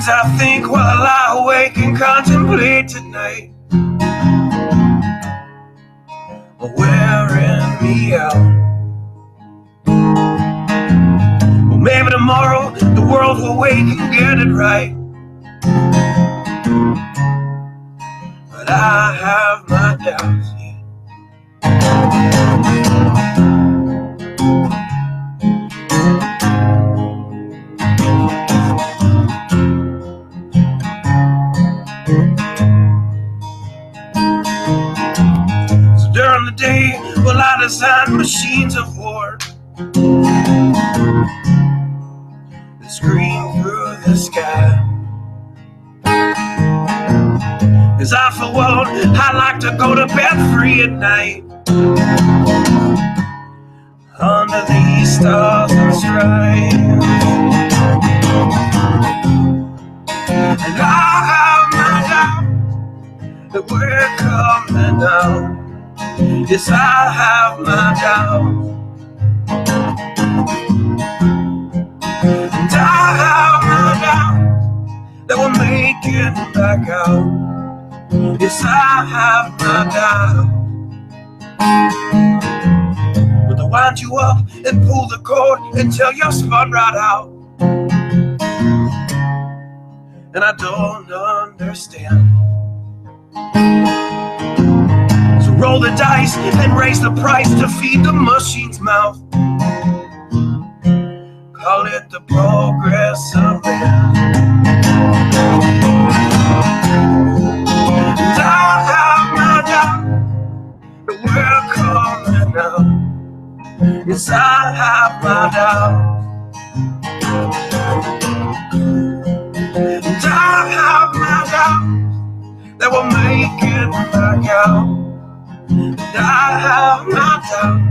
things I think while I lie awake and contemplate tonight are wearing me out. Well, maybe tomorrow the world will wake and get it right, but I have my doubts, yeah. So during the day, well, I design machines of war that scream through the sky. As I for one, I like to go to bed free at night under these stars and stripes. And I have my doubts that we're coming down. Yes, I have my doubts. And I have my doubts that we'll make it back out. Yes, I have my doubts. But they'll wind you up and pull the cord until you're spun right out. And I don't understand. So roll the dice and raise the price to feed the machine's mouth. Call it the progress of man. And I have my doubt that we're coming out. Yes, I have my doubt. And I have my doubt that we'll make it back out. And I have my doubt.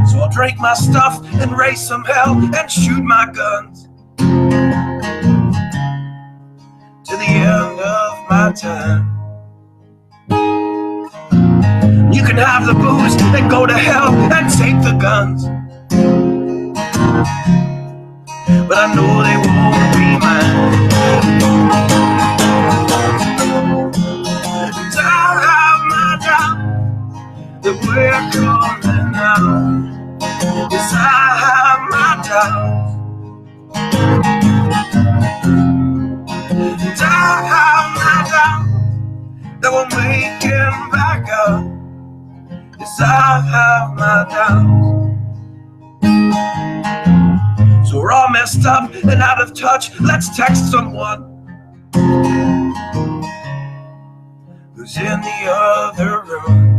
So I'll drink my stuff and raise some hell and shoot my guns to the end of my time. You can have the booze and go to hell and take the guns, but I know they won't be mine. And I have my doubt that we're coming out. Yes, I have my doubts. And I have my doubts that we'll make it back up. Yes, I have my doubts. So we're all messed up and out of touch. Let's text someone who's in the other room.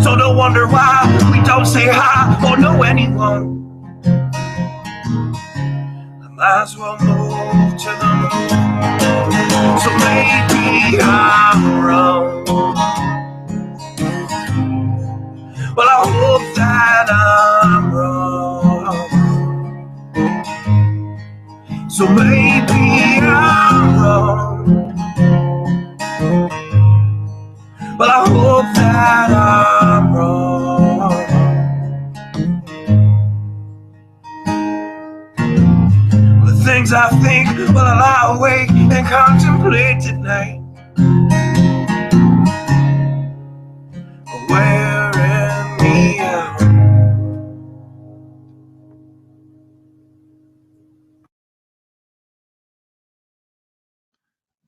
So don't wonder why we don't say hi or know anyone. I might as well move to the moon. So maybe I'm wrong. Well, I hope that I'm wrong. So maybe I'm wrong. Well, I hope that I'm wrong. The things I think while I lie awake and contemplate at night are wearing me out.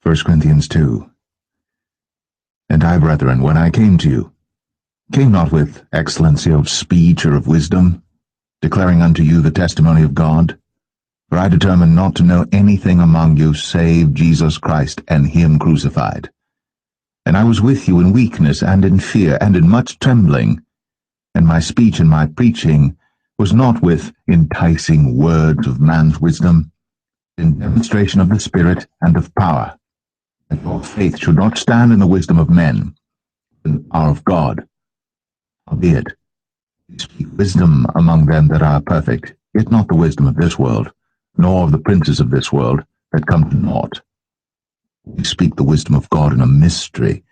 1 Corinthians 2. And I, brethren, when I came to you, came not with excellency of speech or of wisdom, declaring unto you the testimony of God. For I determined not to know anything among you save Jesus Christ and him crucified. And I was with you in weakness and in fear and in much trembling. And my speech and my preaching was not with enticing words of man's wisdom, in demonstration of the Spirit and of power, that your faith should not stand in the wisdom of men, but in the power of God. Howbeit, we speak wisdom among them that are perfect, yet not the wisdom of this world, nor of the princes of this world that come to naught. We speak the wisdom of God in a mystery,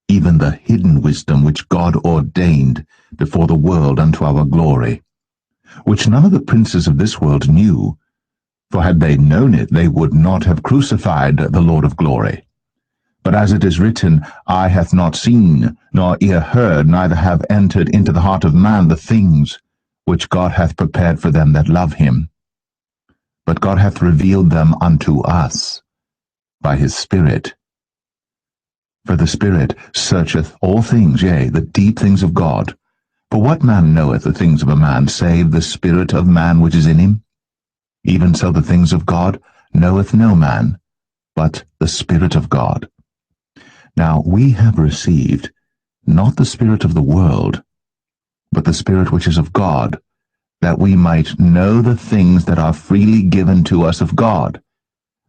even the hidden wisdom which God ordained before the world unto our glory, which none of the princes of this world knew, for had they known it, they would not have crucified the Lord of glory. But as it is written, Eye hath not seen, nor ear heard, neither have entered into the heart of man the things which God hath prepared for them that love him. But God hath revealed them unto us by his Spirit. For the Spirit searcheth all things, yea, the deep things of God. For what man knoweth the things of a man, save the spirit of man which is in him? Even so the things of God knoweth no man, but the Spirit of God. Now we have received not the spirit of the world, but the Spirit which is of God, that we might know the things that are freely given to us of God,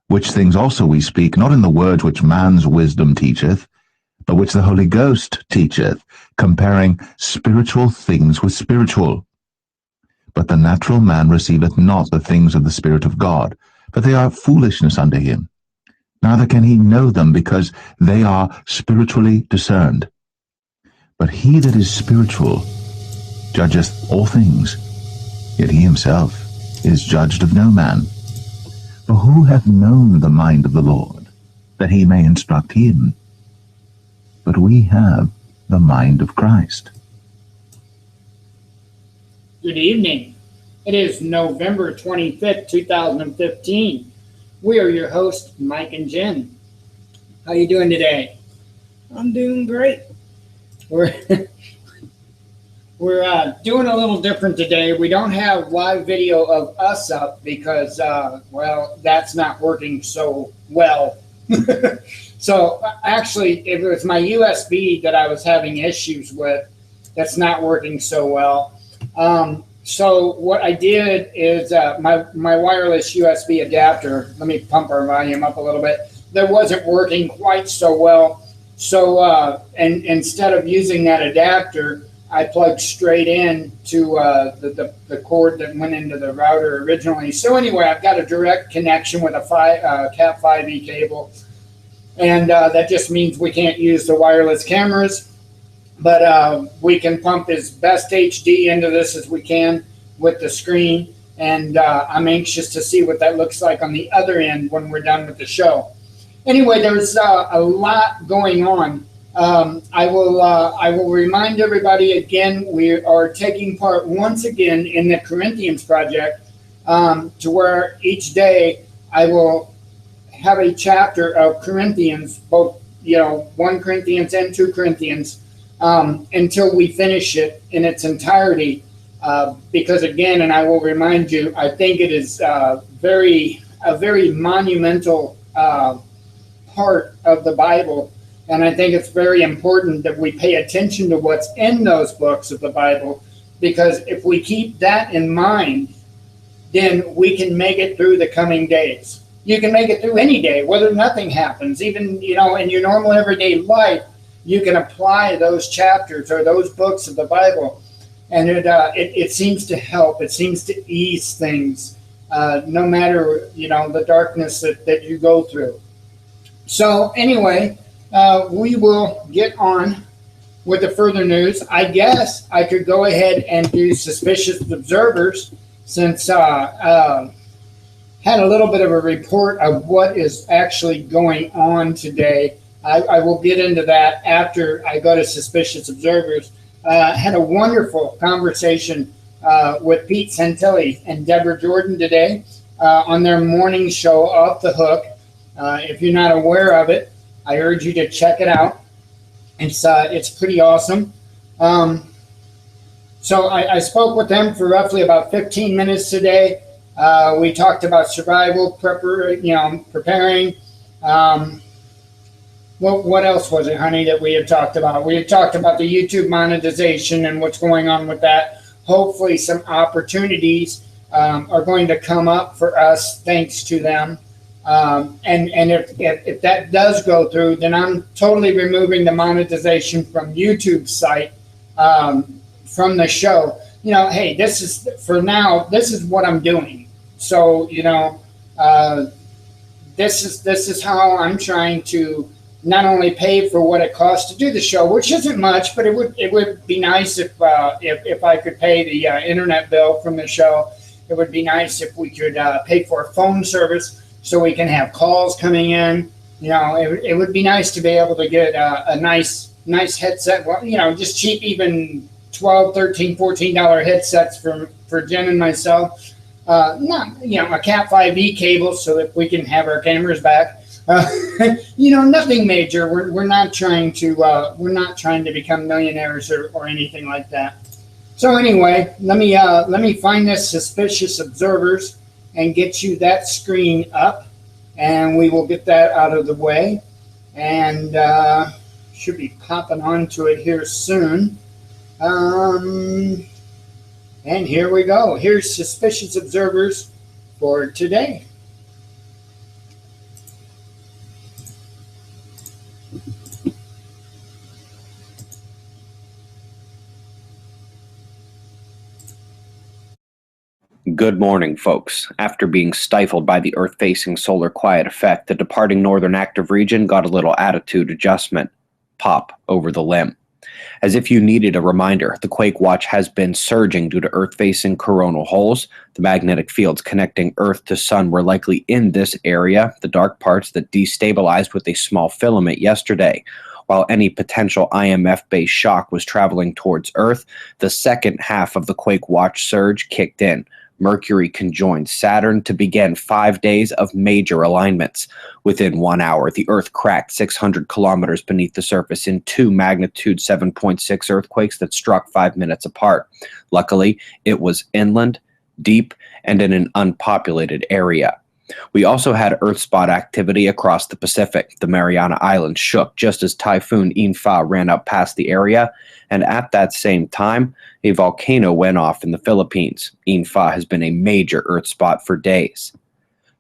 which things also we speak, not in the words which man's wisdom teacheth, but which the Holy Ghost teacheth, comparing spiritual things with spiritual. But the natural man receiveth not the things of the Spirit of God, for they are foolishness unto him. Neither can he know them, because they are spiritually discerned. But he that is spiritual judgeth all things, yet he himself is judged of no man. For who hath known the mind of the Lord, that he may instruct him? But we have the mind of Christ. Good evening. It is November 25th, 2015. We are your hosts, Mike and Jen. How you doing today? I'm doing great. We're doing a little different today. We don't have live video of us up because, that's not working so well. So actually, it was my USB that I was having issues with that's not working so well. So what I did is my wireless USB adapter, let me pump our volume up a little bit, that wasn't working quite so well. So and instead of using that adapter, I plugged straight in to the cord that went into the router originally. So anyway, I've got a direct connection with a Cat 5e cable. And that just means we can't use the wireless cameras, but we can pump as best HD into this as we can with the screen. And I'm anxious to see what that looks like on the other end when we're done with the show. Anyway, there's a lot going on. I will remind everybody again, we are taking part once again in the Corinthians project, to where each day I will have a chapter of Corinthians, both 1 Corinthians and 2 Corinthians, until we finish it in its entirety. Because again, and I will remind you, I think it is a very monumental part of the Bible. And I think it's very important that we pay attention to what's in those books of the Bible, because if we keep that in mind, then we can make it through the coming days. You can make it through any day, whether nothing happens. Even, in your normal everyday life, you can apply those chapters or those books of the Bible. And it seems to help. It seems to ease things, no matter, the darkness that you go through. So anyway, we will get on with the further news. I guess I could go ahead and do suspicious observers, since had a little bit of a report of what is actually going on today. I will get into that after I go to suspicious observers. Had a wonderful conversation with Pete Santilli and Deborah Jordan today on their morning show, Off the Hook. If you're not aware of it, I urge you to check it out. It's pretty awesome. So I spoke with them for roughly about 15 minutes today. We talked about survival, preparing. What else was it, honey, that we had talked about? We had talked about the YouTube monetization and what's going on with that. Hopefully some opportunities are going to come up for us thanks to them. And if that does go through, then I'm totally removing the monetization from YouTube's site, from the show. Hey, this is what I'm doing. So, this is how I'm trying to not only pay for what it costs to do the show, which isn't much, but it would be nice if I could pay the internet bill from the show. It would be nice if we could pay for a phone service so we can have calls coming in. It would be nice to be able to get a nice headset. Well, just cheap, even $12, $13, $14 headsets for Jen and myself. Not a Cat 5e cable so that we can have our cameras back. Nothing major. We're not trying to become millionaires or anything like that. So anyway, let me find this suspicious observers and get you that screen up, and we will get that out of the way, and should be popping onto it here soon. And here we go. Here's suspicious observers for today. Good morning, folks. After being stifled by the Earth-facing solar quiet effect, the departing northern active region got a little attitude adjustment. Pop over the limb. As if you needed a reminder, the quake watch has been surging due to Earth-facing coronal holes. The magnetic fields connecting Earth to Sun were likely in this area, the dark parts that destabilized with a small filament yesterday. While any potential IMF-based shock was traveling towards Earth, the second half of the quake watch surge kicked in. Mercury conjoined Saturn to begin 5 days of major alignments. Within 1 hour, the Earth cracked 600 kilometers beneath the surface in two magnitude 7.6 earthquakes that struck 5 minutes apart. Luckily, it was inland, deep, and in an unpopulated area. We also had Earth-spot activity across the Pacific. The Mariana Islands shook just as Typhoon In-fa ran up past the area, and at that same time, a volcano went off in the Philippines. In-fa has been a major Earth spot for days.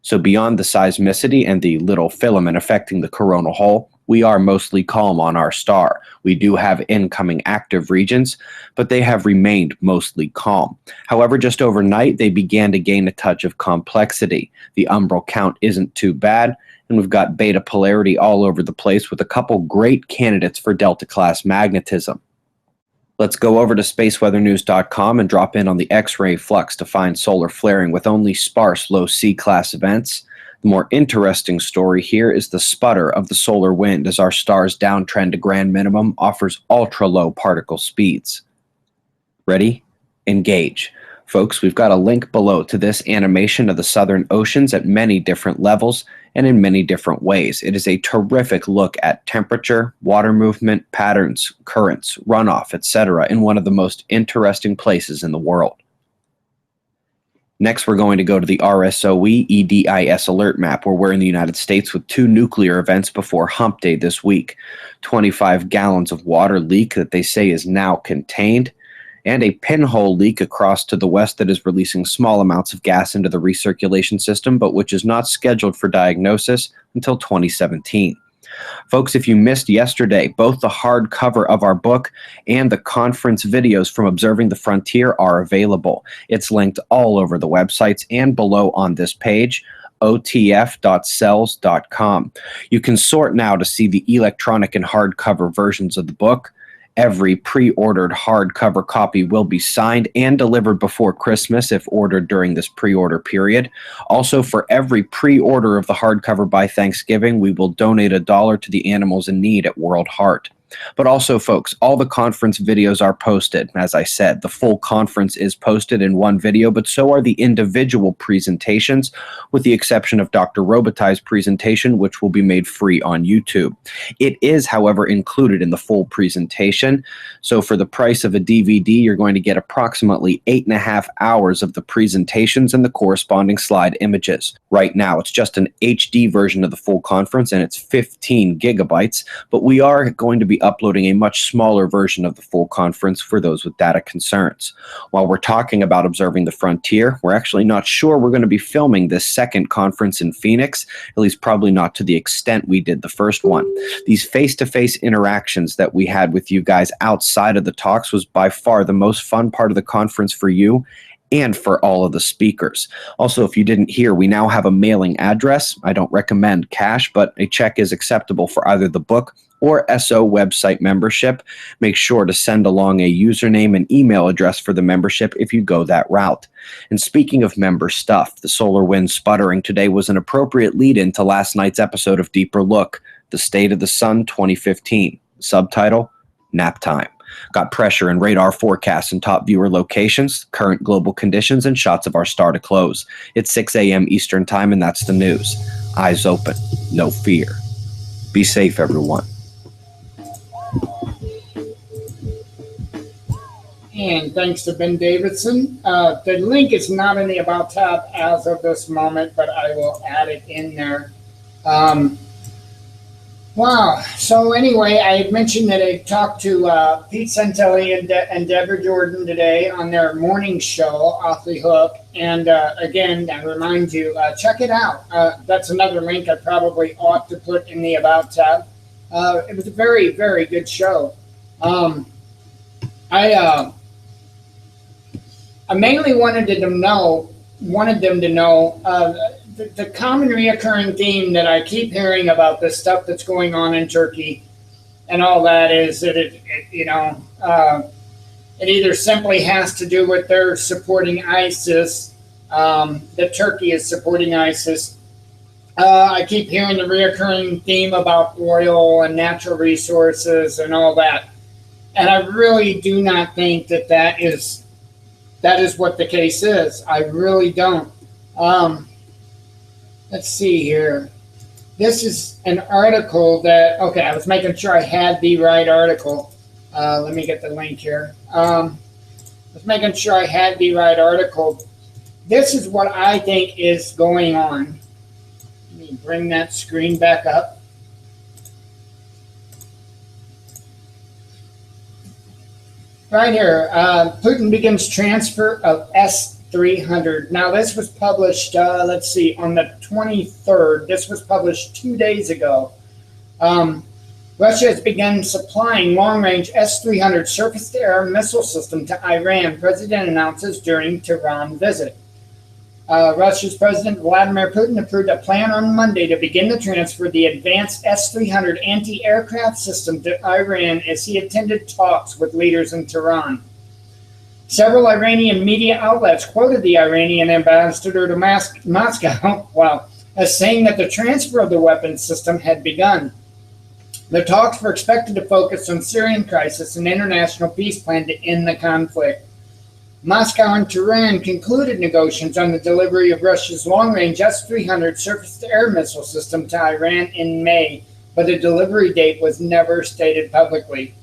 So beyond the seismicity and the little filament affecting the coronal hole, we are mostly calm on our star. We do have incoming active regions, but they have remained mostly calm. However, just overnight, they began to gain a touch of complexity. The umbral count isn't too bad, and we've got beta polarity all over the place with a couple great candidates for Delta-class magnetism. Let's go over to spaceweathernews.com and drop in on the X-ray flux to find solar flaring with only sparse low C-class events. The more interesting story here is the sputter of the solar wind as our star's downtrend to grand minimum offers ultra-low particle speeds. Ready? Engage. Folks, we've got a link below to this animation of the southern oceans at many different levels and in many different ways. It is a terrific look at temperature, water movement, patterns, currents, runoff, etc. in one of the most interesting places in the world. Next, we're going to go to the RSOE EDIS alert map, where we're in the United States with 2 nuclear events before Hump Day this week. 25 gallons of water leak that they say is now contained, and a pinhole leak across to the west that is releasing small amounts of gas into the recirculation system, but which is not scheduled for diagnosis until 2017. Folks, if you missed yesterday, both the hardcover of our book and the conference videos from Observing the Frontier are available. It's linked all over the websites and below on this page, otf.cells.com. You can sort now to see the electronic and hardcover versions of the book. Every pre-ordered hardcover copy will be signed and delivered before Christmas if ordered during this pre-order period. Also, for every pre-order of the hardcover by Thanksgiving, we will donate $1 to the animals in need at World Heart. But also, folks, all the conference videos are posted. As I said, the full conference is posted in one video, but so are the individual presentations, with the exception of Dr. Robitaille's presentation, which will be made free on YouTube. It is, however, included in the full presentation. So for the price of a DVD, you're going to get approximately 8.5 hours of the presentations and the corresponding slide images. Right now, it's just an HD version of the full conference, and it's 15 gigabytes, but we are going to be uploading a much smaller version of the full conference for those with data concerns. While we're talking about Observing the Frontier, we're actually not sure we're going to be filming this second conference in Phoenix, at least probably not to the extent we did the first one. These face-to-face interactions that we had with you guys outside of the talks was by far the most fun part of the conference for you and for all of the speakers. Also, if you didn't hear, we now have a mailing address. I don't recommend cash, but a check is acceptable for either the book or SO website membership. Make sure to send along a username and email address for the membership if you go that route. And speaking of member stuff, the solar wind sputtering today was an appropriate lead-in to last night's episode of Deeper Look, The State of the Sun 2015. Subtitle, Nap Time. Got pressure and radar forecasts and top viewer locations, current global conditions, and shots of our star to close. It's 6 a.m. Eastern Time, and that's the news. Eyes open, no fear. Be safe, everyone. And thanks to Ben Davidson. The link is not in the About tab as of this moment, but I will add it in there. Wow. So anyway, I had mentioned that I talked to Pete Santelli and Deborah Jordan today on their morning show, Off the Hook. And again, I remind you, check it out. That's another link I probably ought to put in the About tab. It was a very, very good show. I mainly wanted them to know the common reoccurring theme that I keep hearing about this stuff that's going on in Turkey and all that is that it either simply has to do with their supporting ISIS, that Turkey is supporting ISIS. I keep hearing the reoccurring theme about oil and natural resources and all that. And I really do not think that is what the case is. I really don't. Let's see here. This is an article that, okay, I was making sure I had the right article. Let me get the link here. I was making sure I had the right article. This is what I think is going on. Let me bring that screen back up. Right here, Putin begins transfer of S-300. Now, this was published, let's see, on the 23rd. This was published 2 days ago. Russia has begun supplying long-range S-300 surface-to-air missile system to Iran, President announces during Tehran visit. Russia's President Vladimir Putin approved a plan on Monday to begin the transfer of the advanced S-300 anti-aircraft system to Iran as he attended talks with leaders in Tehran. Several Iranian media outlets quoted the Iranian ambassador to Moscow as saying that the transfer of the weapons system had begun. The talks were expected to focus on Syrian crisis and international peace plan to end the conflict. Moscow and Tehran concluded negotiations on the delivery of Russia's long-range S-300 surface-to-air missile system to Iran in May, but a delivery date was never stated publicly.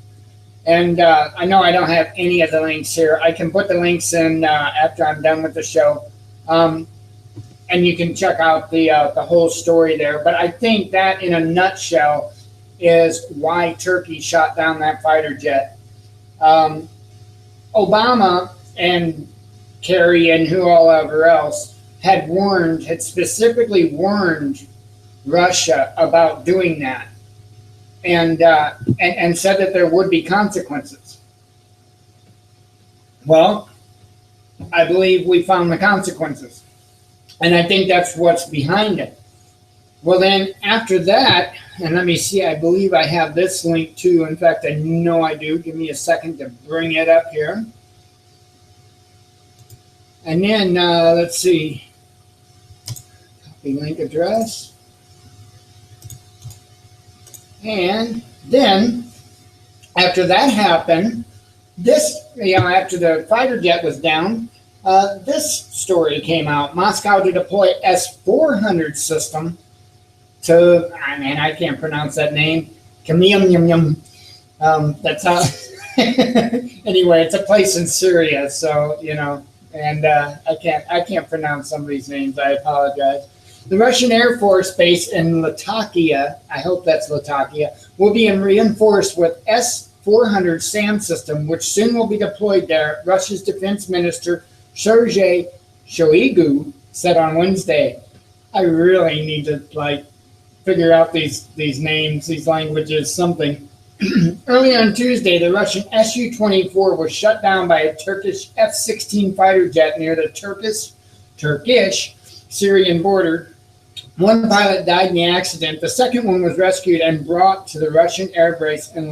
And I know I don't have any of the links here. I can put the links in after I'm done with the show. And you can check out the whole story there. But I think that, in a nutshell, is why Turkey shot down that fighter jet. Obama and Kerry and whoever else had specifically warned Russia about doing that, and said that there would be consequences. Well, I believe we found the consequences, and I think that's what's behind it. Well, then after that, and let me see, I believe I have this link too. In fact, I know I do. Give me a second to bring it up here. And then, let's see, copy link address. And then, after that happened, after the fighter jet was down, this story came out. Moscow to deploy S-400 system to, I can't pronounce that name. That's how, anyway, it's a place in Syria, so, and I can't pronounce some of these names. I apologize. The Russian Air Force base in Latakia, I hope that's Latakia, will be reinforced with S-400 SAM system, which soon will be deployed there, Russia's Defense Minister Sergei Shoigu said on Wednesday. I really need to figure out these names, these languages, something. Early on Tuesday, the Russian Su-24 was shut down by a Turkish F-16 fighter jet near the Turkish-Syrian border. One pilot died in the accident. The second one was rescued and brought to the Russian air base in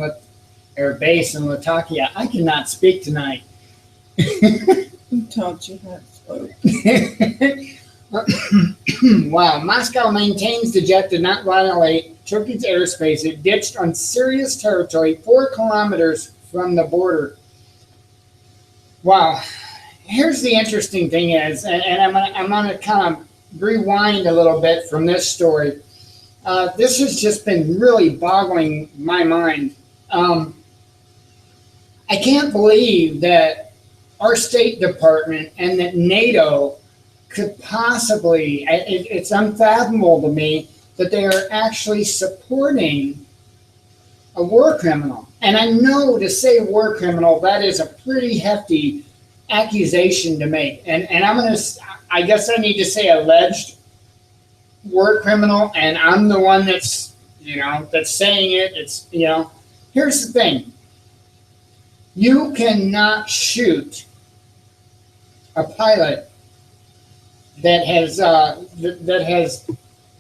Latakia. I cannot speak tonight. Who taught you how to speak? Wow. Moscow maintains the jet did not violate Turkey's airspace. It ditched on Syria's territory 4 kilometers from the border. Wow. Here's the interesting thing is, and I'm gonna kind of rewind a little bit from this story. This has just been really boggling my mind. I can't believe that our State Department and that NATO could possibly, it's unfathomable to me that they are actually supporting a war criminal. And I know to say war criminal, that is a pretty hefty accusation to make. And I guess I need to say alleged war criminal, and I'm the one that's saying it. It's, here's the thing. You cannot shoot a pilot that has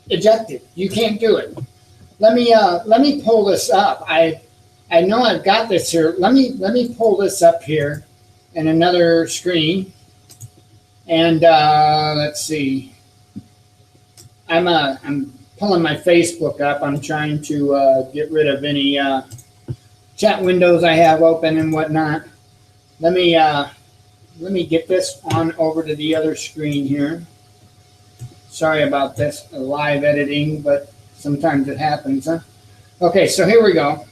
ejected. You can't do it. Let me pull this up. I know I've got this here. Let me pull this up here in another screen. And let's see. I'm pulling my Facebook up. I'm trying to get rid of any chat windows I have open and whatnot. Let me get this on over to the other screen here. Sorry about this live editing, but sometimes it happens, huh? Okay, so here we go.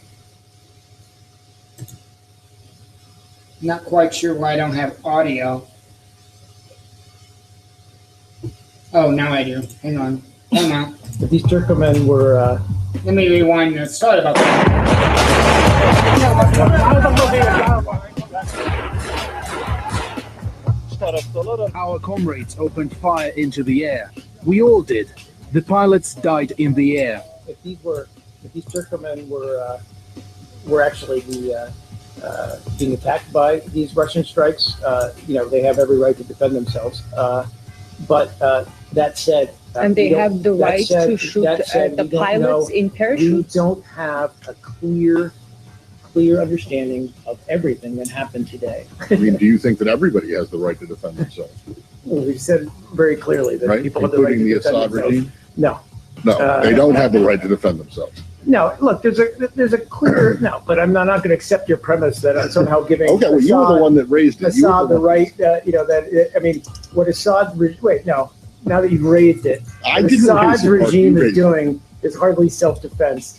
Not quite sure why I don't have audio. Oh, now I do. Hang on. Hang on. These Turkmen were... Let me rewind this. Sorry about that. Our comrades opened fire into the air. We all did. The pilots died in the air. If these Turkmen were actually being attacked by these Russian strikes, they have every right to defend themselves. But that said, and they have the right to shoot the pilots in parachutes. We don't have a clear understanding of everything that happened today. I mean, do you think that everybody has the right to defend themselves? Well, we said very clearly that Right? people have the right to Including the defend Assad themselves. regime? No. No, they don't have the right to defend themselves. No, look, there's a clear no, but I'm not going to accept your premise that I'm somehow giving Okay, well, you were the one that raised it. You were Assad the right, what Assad, wait, no, now that you've raised it, I what didn't raise Assad's it, Mark, you regime is raised it. doing is hardly self-defense.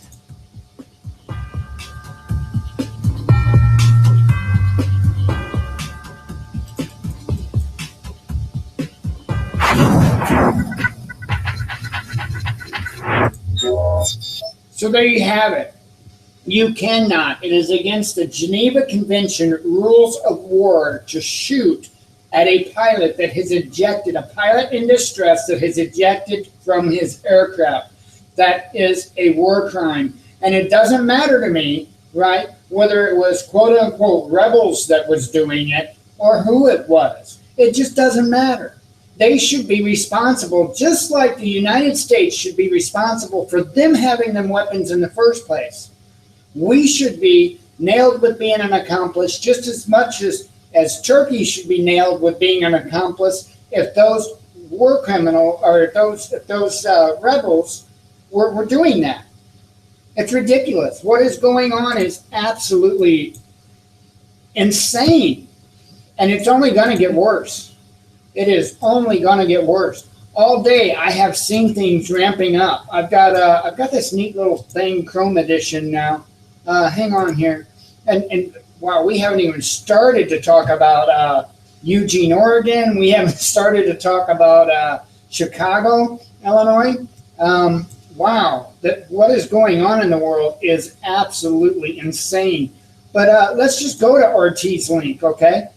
So there you have it. You cannot. It is against the Geneva Convention rules of war to shoot at a pilot that has ejected, a pilot in distress that has ejected from his aircraft. That is a war crime. And it doesn't matter to me, right, whether it was quote unquote rebels that was doing it or who it was. It just doesn't matter. They should be responsible, just like the United States should be responsible for them having them weapons in the first place. We should be nailed with being an accomplice just as much as Turkey should be nailed with being an accomplice if those war criminal or if those rebels were doing that. It's ridiculous. What is going on is absolutely insane, and it's only going to get worse. It is only going to get worse. All day I have seen things ramping up. I've got this neat little thing, Chrome Edition now. Hang on here, and wow, we haven't even started to talk about Eugene, Oregon. We haven't started to talk about Chicago, Illinois. Wow, what is going on in the world is absolutely insane. But let's just go to RT's link, okay?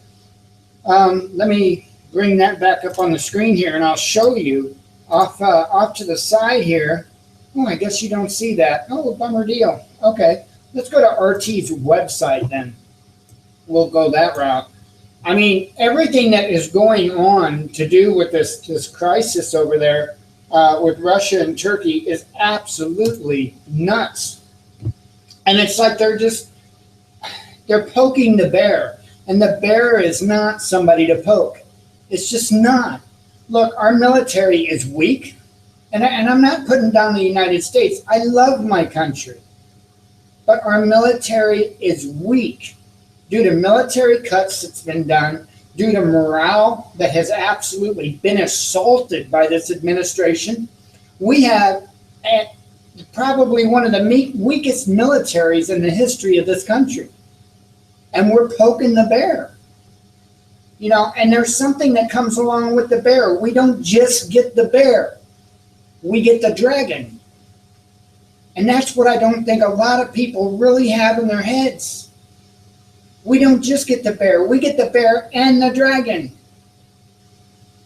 Let me bring that back up on the screen here, and I'll show you off to the side here. Oh, I guess you don't see that. Oh, bummer deal. Okay, let's go to RT's website then. We'll go that route. I mean, everything that is going on to do with this crisis over there with Russia and Turkey is absolutely nuts. And it's like they're poking the bear. And the bear is not somebody to poke. It's just not. Look, our military is weak. And I'm not putting down the United States. I love my country. But our military is weak due to military cuts that's been done, due to morale that has absolutely been assaulted by this administration. We have probably one of the weakest militaries in the history of this country. And we're poking the bear. You know, and there's something that comes along with the bear. We don't just get the bear. We get the dragon. And that's what I don't think a lot of people really have in their heads. We don't just get the bear. We get the bear and the dragon.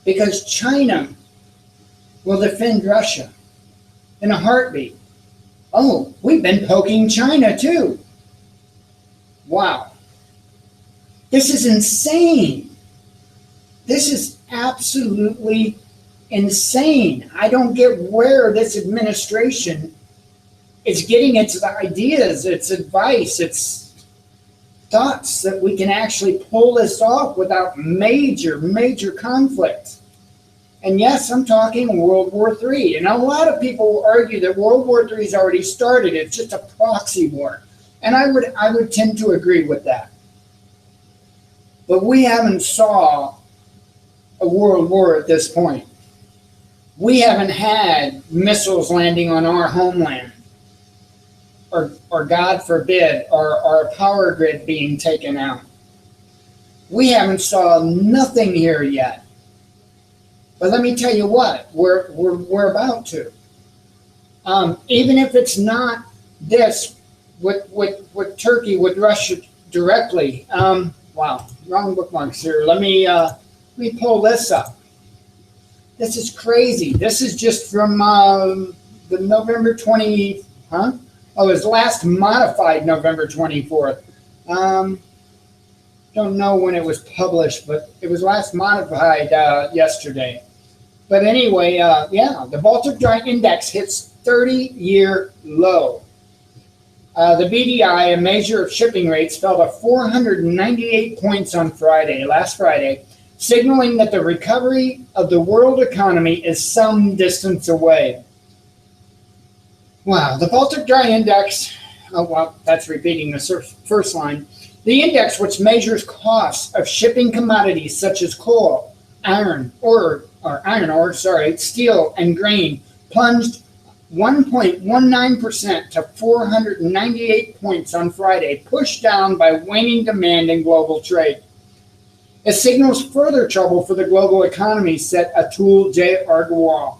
Because China will defend Russia in a heartbeat. Oh, we've been poking China too. Wow. This is insane. This is absolutely insane. I don't get where this administration is getting its ideas, its advice, its thoughts that we can actually pull this off without major conflict. And yes, I'm talking World War III. And a lot of people will argue that World War III has already started. It's just a proxy war. And I would tend to agree with that. But we haven't saw a world war at this point. We haven't had missiles landing on our homeland. Or God forbid, our power grid being taken out. We haven't saw nothing here yet. But let me tell you what, we're about to. Even if it's not this with Turkey, with Russia directly. Wow, wrong bookmarks here. Let me pull this up. This is crazy. This is just from the November 20, huh? Oh, it was last modified November 24th. Don't know when it was published, but it was last modified yesterday. But anyway, yeah, the Baltic Dry Index hits 30-year low. The BDI, a measure of shipping rates, fell to 498 points on last Friday, signaling that the recovery of the world economy is some distance away. Wow, the Baltic Dry Index, oh, well, that's repeating the first line. The index, which measures costs of shipping commodities such as coal, iron ore, steel, and grain, plunged 1.19% to 498 points on Friday, pushed down by waning demand in global trade. It signals further trouble for the global economy, said Atul J. Agarwal.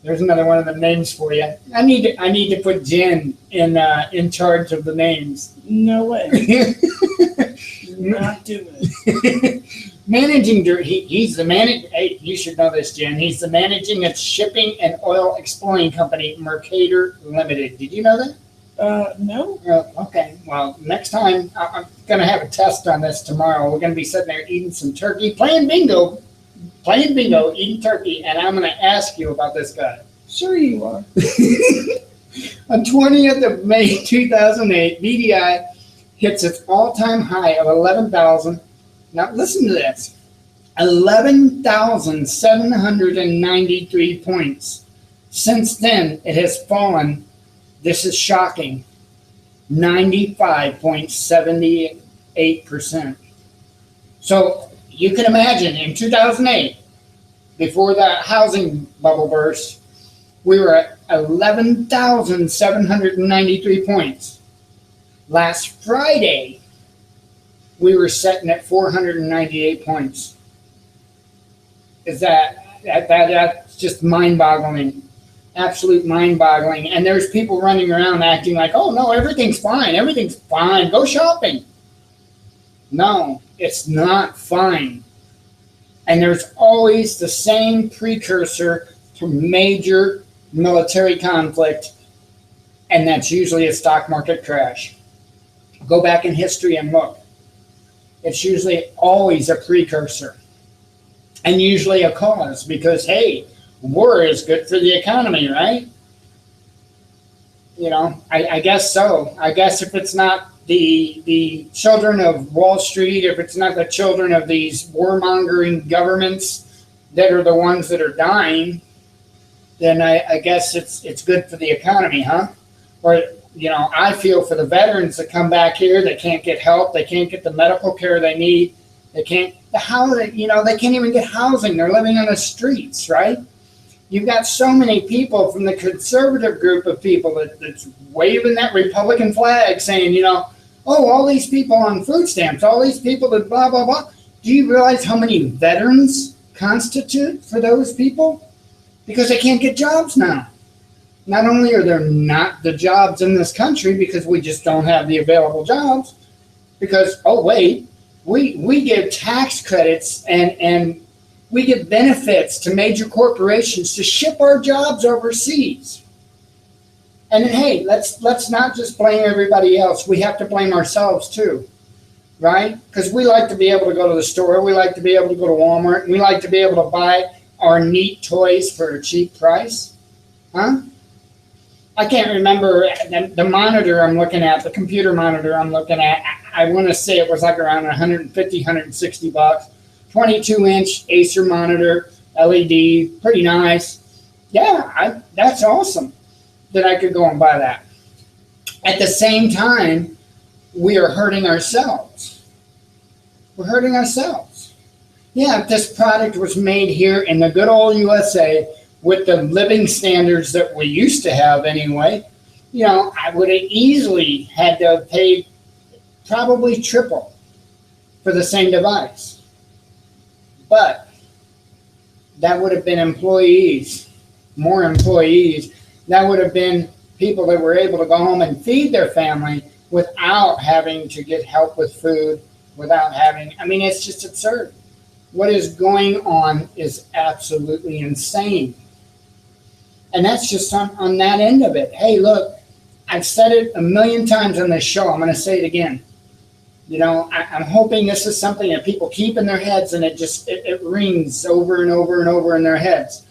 There's another one of the names for you. I need to put Jen in charge of the names. No way. Not doing it. He's the manager. Hey, you should know this, Jen. He's the managing of shipping and oil exploring company Mercator Limited. Did you know that? No. Okay. Well, next time I'm going to have a test on this tomorrow. We're going to be sitting there eating some turkey, playing bingo, eating turkey, and I'm going to ask you about this guy. Sure you are. On 20th of May 2008, BDI hits its all-time high of 11,000. Now listen to this, 11,793 points. Since then, it has fallen, this is shocking, 95.78%. So you can imagine in 2008, before the housing bubble burst, we were at 11,793 points. Last Friday, we were sitting at 498 points. That's just mind-boggling, absolute mind-boggling. And there's people running around acting like, oh no, everything's fine, go shopping. No, it's not fine. And there's always the same precursor to major military conflict, and that's usually a stock market crash. Go back in history and look. It's usually always a precursor and usually a cause because, hey, war is good for the economy, right? You know, I guess so. I guess if it's not the children of Wall Street, if it's not the children of these warmongering governments that are the ones that are dying, then I guess it's good for the economy, huh? Or, you know, I feel for the veterans that come back here, they can't get help, they can't get the medical care they need, they can't, the housing, you know, they can't even get housing, they're living on the streets, right? You've got so many people from the conservative group of people that's waving that Republican flag saying, you know, oh, all these people on food stamps, all these people that blah, blah, blah. Do you realize how many veterans constitute for those people? Because they can't get jobs now. Not only are there not the jobs in this country because we just don't have the available jobs, because, oh, wait, we give tax credits and we give benefits to major corporations to ship our jobs overseas. And then, hey, let's not just blame everybody else. We have to blame ourselves too, right? Because we like to be able to go to the store. We like to be able to go to Walmart. We like to be able to buy our neat toys for a cheap price, huh? I can't remember the monitor I'm looking at, the computer monitor I'm looking at. I want to say it was like around 150, 160 bucks. 22-inch Acer monitor, LED, pretty nice. Yeah, that's awesome that I could go and buy that. At the same time, we are hurting ourselves. We're hurting ourselves. Yeah, if this product was made here in the good old USA with the living standards that we used to have anyway, you know, I would have easily had to have paid probably triple for the same device. But that would have been employees, more employees. That would have been people that were able to go home and feed their family without having to get help with food, without having, I mean, it's just absurd. What is going on is absolutely insane. And that's just on that end of it. Hey, look, I've said it a million times on this show. I'm going to say it again. You know, I'm hoping this is something that people keep in their heads and it rings over and over and over in their heads.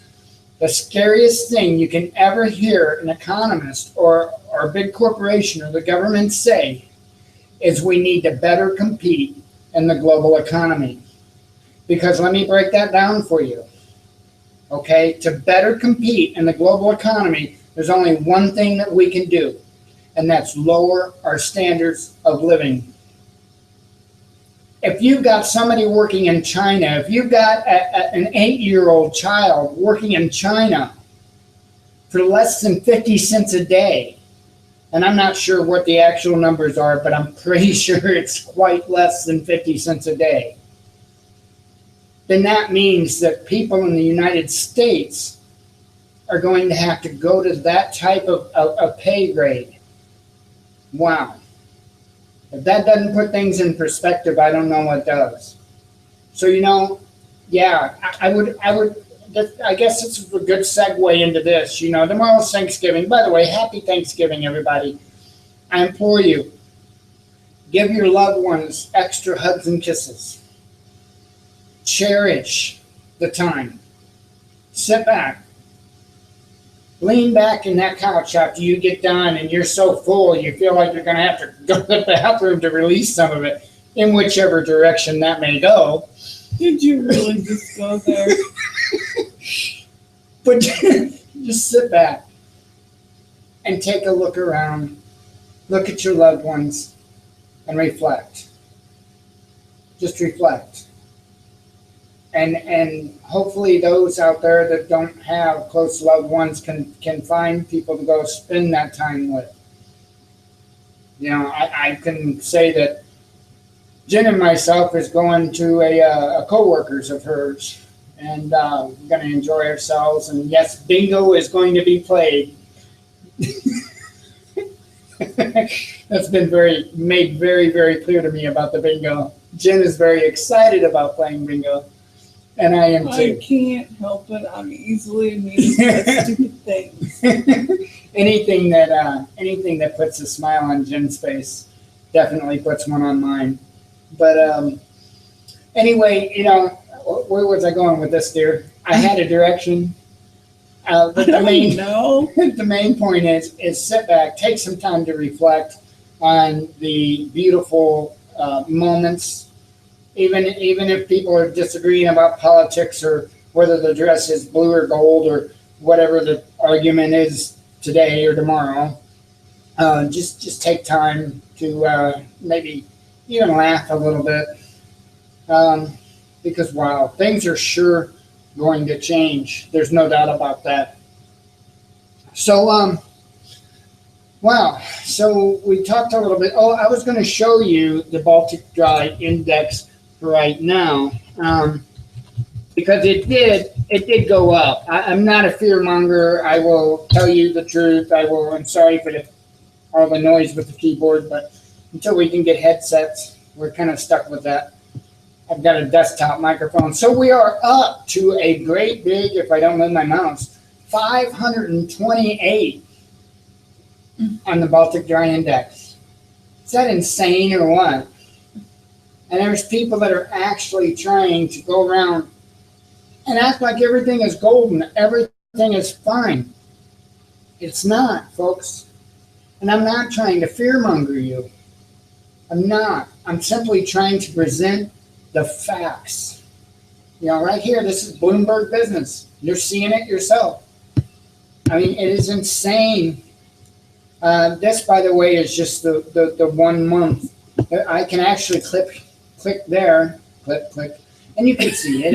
The scariest thing you can ever hear an economist or a big corporation or the government say is we need to better compete in the global economy. Because let me break that down for you. Okay, to better compete in the global economy, there's only one thing that we can do, and that's lower our standards of living. If you've got somebody working in China, if you've got an 8-year-old child working in China for less than 50 cents a day, and I'm not sure what the actual numbers are, but I'm pretty sure it's quite less than 50 cents a day, then that means that people in the United States are going to have to go to that type of pay grade. Wow. If that doesn't put things in perspective, I don't know what does. So, you know, yeah, I guess it's a good segue into this. You know, tomorrow's Thanksgiving. By the way, happy Thanksgiving, everybody. I implore you, give your loved ones extra hugs and kisses. Cherish the time. Sit back. Lean back in that couch after you get done and you're so full you feel like you're going to have to go to the bathroom to release some of it in whichever direction that may go. Did you really just go there? But just sit back and take a look around. Look at your loved ones and reflect. Just reflect. And hopefully those out there that don't have close loved ones can find people to go spend that time with. You know, I can say that Jen and myself is going to a co-workers of hers, and we're going to enjoy ourselves. And yes, bingo is going to be played. That's been made very, very clear to me about the bingo. Jen is very excited about playing bingo. And I am too. I can't help it. I'm easily amused by stupid things. Anything that puts a smile on Jen's face definitely puts one on mine. But anyway, where was I going with this, dear? I had a direction. But the main the main point is sit back, take some time to reflect on the beautiful moments. Even if people are disagreeing about politics or whether the dress is blue or gold or whatever the argument is today or tomorrow, just take time to maybe even laugh a little bit, because wow, things are sure going to change. There's no doubt about that. So wow. So we talked a little bit. Oh, I was going to show you the Baltic Dry Index right now, because it did go up. I'm not a fear monger. I will tell you the truth. I'm sorry for all the noise with the keyboard, but until we can get headsets, we're kind of stuck with that. I've got a desktop microphone. So we are up to a great big, if I don't move my mouse, 528 on the Baltic Dry Index. Is that insane or what? And there's people that are actually trying to go around and act like everything is golden, everything is fine. It's not, folks. And I'm not trying to fearmonger you. I'm not. I'm simply trying to present the facts. Right here, this is Bloomberg Business. You're seeing it yourself. I mean, it is insane. This, by the way, is just the 1 month. I can actually click there, click, and you can see it.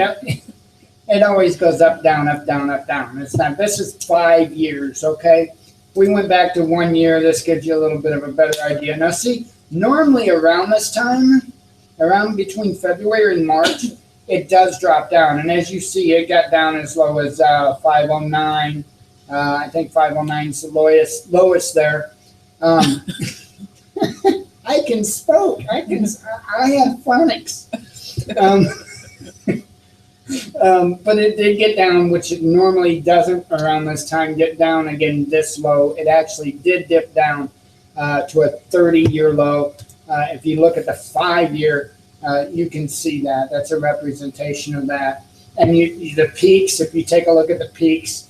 It always goes up, down, up, down, up, down. It's not. This is 5 years, okay? We went back to 1 year. This gives you a little bit of a better idea. Now, see, normally around this time, around between February and March, it does drop down. And as you see, it got down as low as 509. I think 509 is the lowest there. I can spoke. I have phonics. But it did get down, which it normally doesn't around this time get down again this low. It actually did dip down to a 30-year low. If you look at the 5-year, you can see that. That's a representation of that. And the peaks, if you take a look at the peaks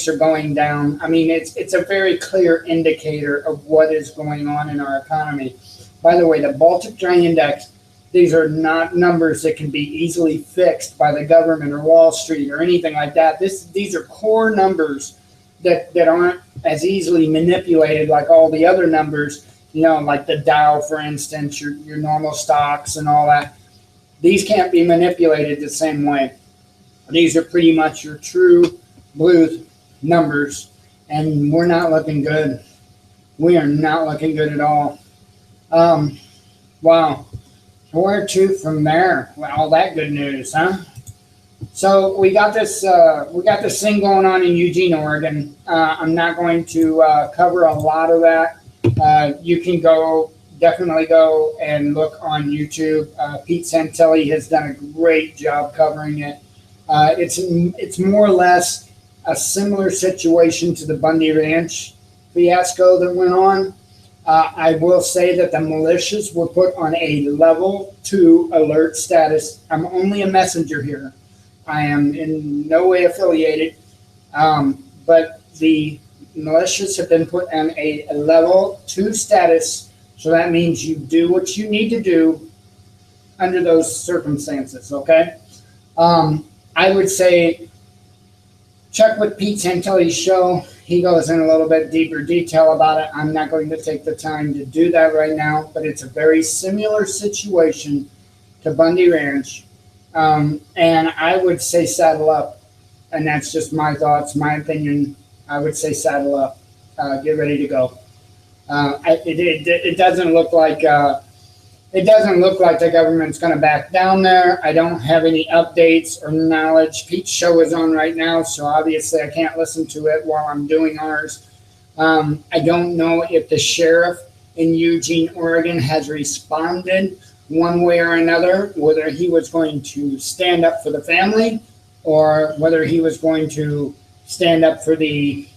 are going down. I mean, it's a very clear indicator of what is going on in our economy. By the way, the Baltic Dry Index, these are not numbers that can be easily fixed by the government or Wall Street or anything like that. These are core numbers that aren't as easily manipulated like all the other numbers, like the Dow, for instance, your normal stocks and all that. These can't be manipulated the same way. These are pretty much your true blue numbers, and we're not looking good. We are not looking good at all. Wow. Where to from there? Well, all that good news, huh? So we got this thing going on in Eugene, Oregon. I'm not going to cover a lot of that. You can definitely go and look on YouTube. Pete Santelli has done a great job covering it. It's more or less a similar situation to the Bundy Ranch fiasco that went on. I will say that the militias were put on a level 2 alert status. I'm only a messenger here. I am in no way affiliated, but the militias have been put on a level 2 status, so that means you do what you need to do under those circumstances, okay? I would say check with Pete Santelli's show. He goes in a little bit deeper detail about it. I'm not going to take the time to do that right now, but it's a very similar situation to Bundy Ranch. And I would say saddle up. And that's just my thoughts, my opinion. I would say saddle up. Get ready to go. It doesn't look like the government's going to back down there. I don't have any updates or knowledge. Pete's show is on right now, so obviously I can't listen to it while I'm doing ours. I don't know if the sheriff in Eugene, Oregon has responded one way or another, whether he was going to stand up for the family or whether he was going to stand up for the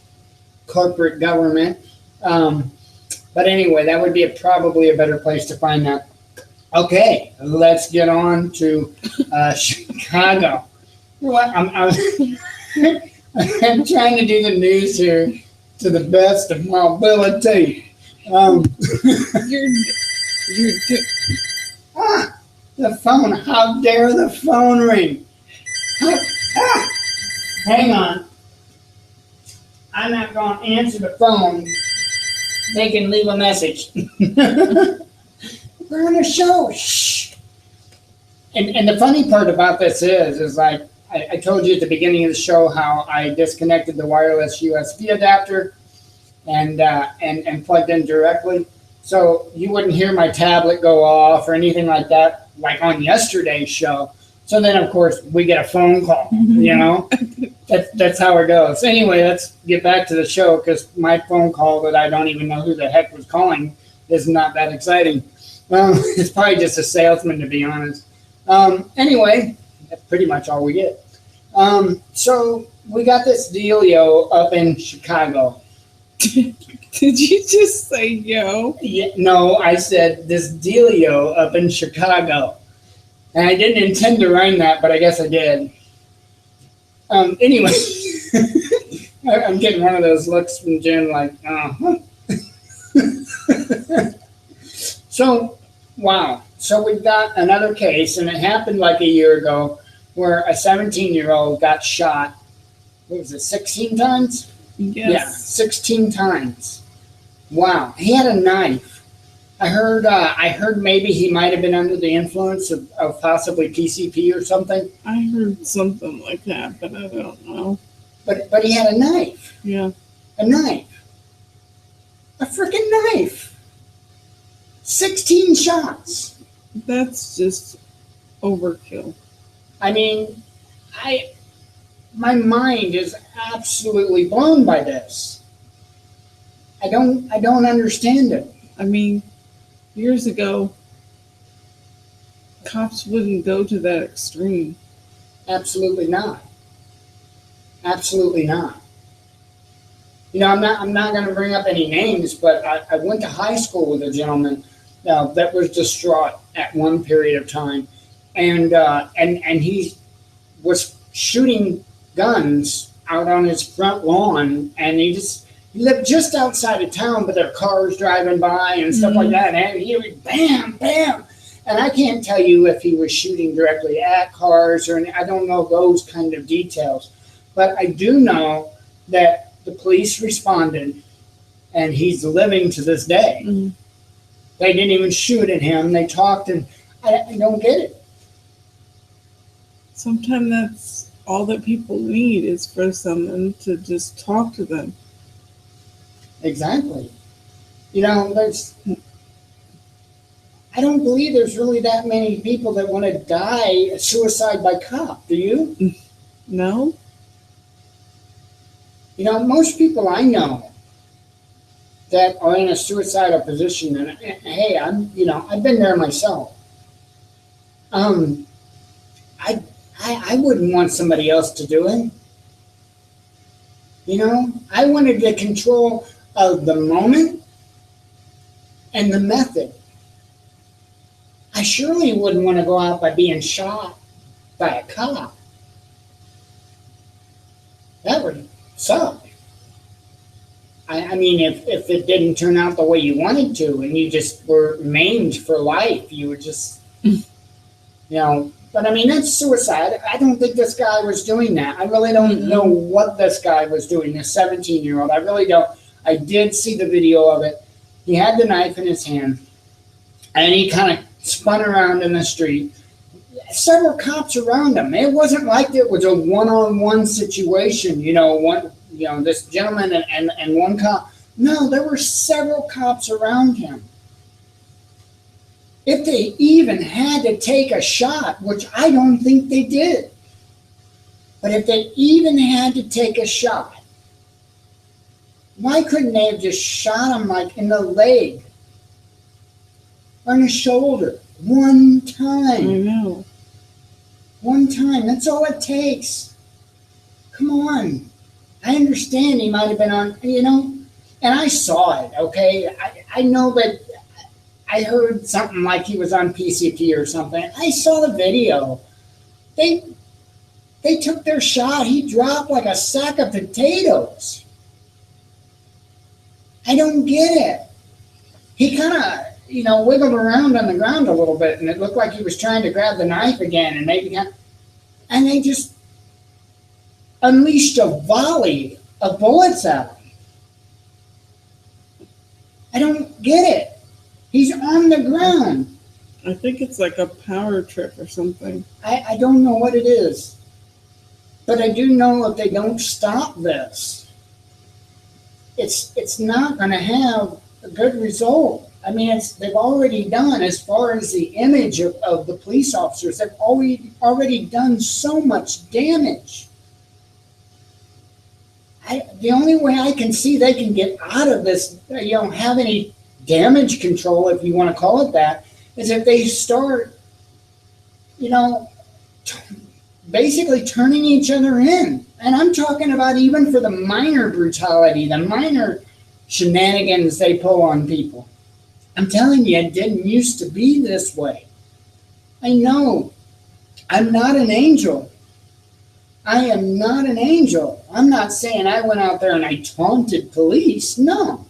corporate government. But anyway, that would be probably a better place to find that. Okay, let's get on to Chicago. Well, I'm I'm trying to do the news here to the best of my ability. The phone. How dare the phone ring? Hang on. I'm not going to answer the phone. They can leave a message. We're on a show. Shh. And the funny part about this is like I told you at the beginning of the show how I disconnected the wireless USB adapter and plugged in directly. So you wouldn't hear my tablet go off or anything like that, like on yesterday's show. So then, of course, we get a phone call, you know? That's how it goes. Anyway, let's get back to the show because my phone call that I don't even know who the heck was calling is not that exciting. Well, it's probably just a salesman, to be honest. Anyway, that's pretty much all we get. So we got this dealio up in Chicago. Did you just say yo? Yeah, no, I said this dealio up in Chicago. And I didn't intend to rhyme that, but I guess I did. Anyway, I'm getting one of those looks from Jen like, So, wow. So we've got another case, and it happened like a year ago, where a 17-year-old got shot, what was it, 16 times? Yes. Yeah, 16 times. Wow. He had a knife. I heard maybe he might have been under the influence of possibly PCP or something. I heard something like that, but I don't know. But he had a knife. Yeah. A knife. A freaking knife. 16 shots. That's just overkill. I mean, my mind is absolutely blown by this. I don't understand it. I mean, years ago, cops wouldn't go to that extreme. Absolutely not. Absolutely not. You know, I'm not going to bring up any names, but I went to high school with a gentleman that was distraught at one period of time, and he was shooting guns out on his front lawn, and he lived just outside of town, but there are cars driving by and stuff like that, and he would bam, bam. And I can't tell you if he was shooting directly at cars or I don't know those kind of details. But I do know that the police responded, and he's living to this day. Mm-hmm. They didn't even shoot at him. They talked, and I don't get it. Sometimes that's all that people need is for someone to just talk to them. Exactly. You know, I don't believe there's really that many people that want to die suicide by cop. Do you? No. You know, most people I know that are in a suicidal position, and hey, I've been there myself. I wouldn't want somebody else to do it. You know, I wanted the control of the moment and the method. I surely wouldn't want to go out by being shot by a cop. That would suck. I mean, if it didn't turn out the way you wanted to and you just were maimed for life, you were just, but I mean, that's suicide. I don't think this guy was doing that. I really don't know what this guy was doing, this 17-year-old. I really don't. I did see the video of it. He had the knife in his hand, and he kind of spun around in the street. Several cops around him. It wasn't like it was a one-on-one situation, this gentleman and one cop. No, there were several cops around him. If they even had to take a shot, which I don't think they did, but if they even had to take a shot, why couldn't they have just shot him like in the leg or in the shoulder one time? I know. One time. That's all it takes. Come on. I understand he might have been on, And I saw it, okay? I know that I heard something like he was on PCP or something. I saw the video. They took their shot. He dropped like a sack of potatoes. I don't get it. He kind of, wiggled around on the ground a little bit, and it looked like he was trying to grab the knife again, and and they just unleashed a volley of bullets at him. I don't get it. He's on the ground. I think it's like a power trip or something. I don't know what it is. But I do know if they don't stop this, it's not going to have a good result. I mean, they've already done, as far as the image of the police officers, they've already done so much damage. The only way I can see they can get out of this, have any damage control, if you want to call it that, is if they start, basically turning each other in. And I'm talking about even for the minor brutality, the minor shenanigans they pull on people. I'm telling you, it didn't used to be this way. I know. I'm not an angel. I am not an angel. I'm not saying I went out there and I taunted police. No.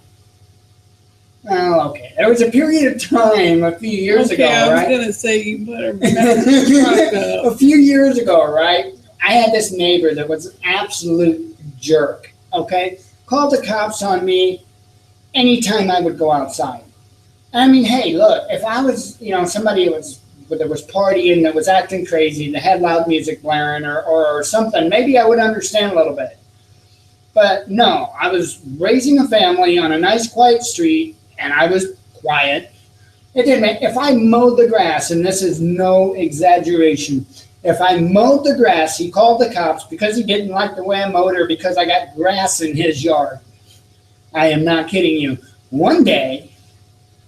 Oh, okay. There was a period of time a few years ago, right? I was going to say you better remember. A few years ago, right? I had this neighbor that was an absolute jerk, okay? Called the cops on me anytime I would go outside. I mean, hey, look, if I was, somebody that was partying, that was acting crazy, that had loud music blaring or something, maybe I would understand a little bit. But no, I was raising a family on a nice, quiet street, and I was quiet. It didn't matter. If I mowed the grass, and this is no exaggeration, if I mowed the grass, he called the cops because he didn't like the way I mowed or because I got grass in his yard. I am not kidding you. One day,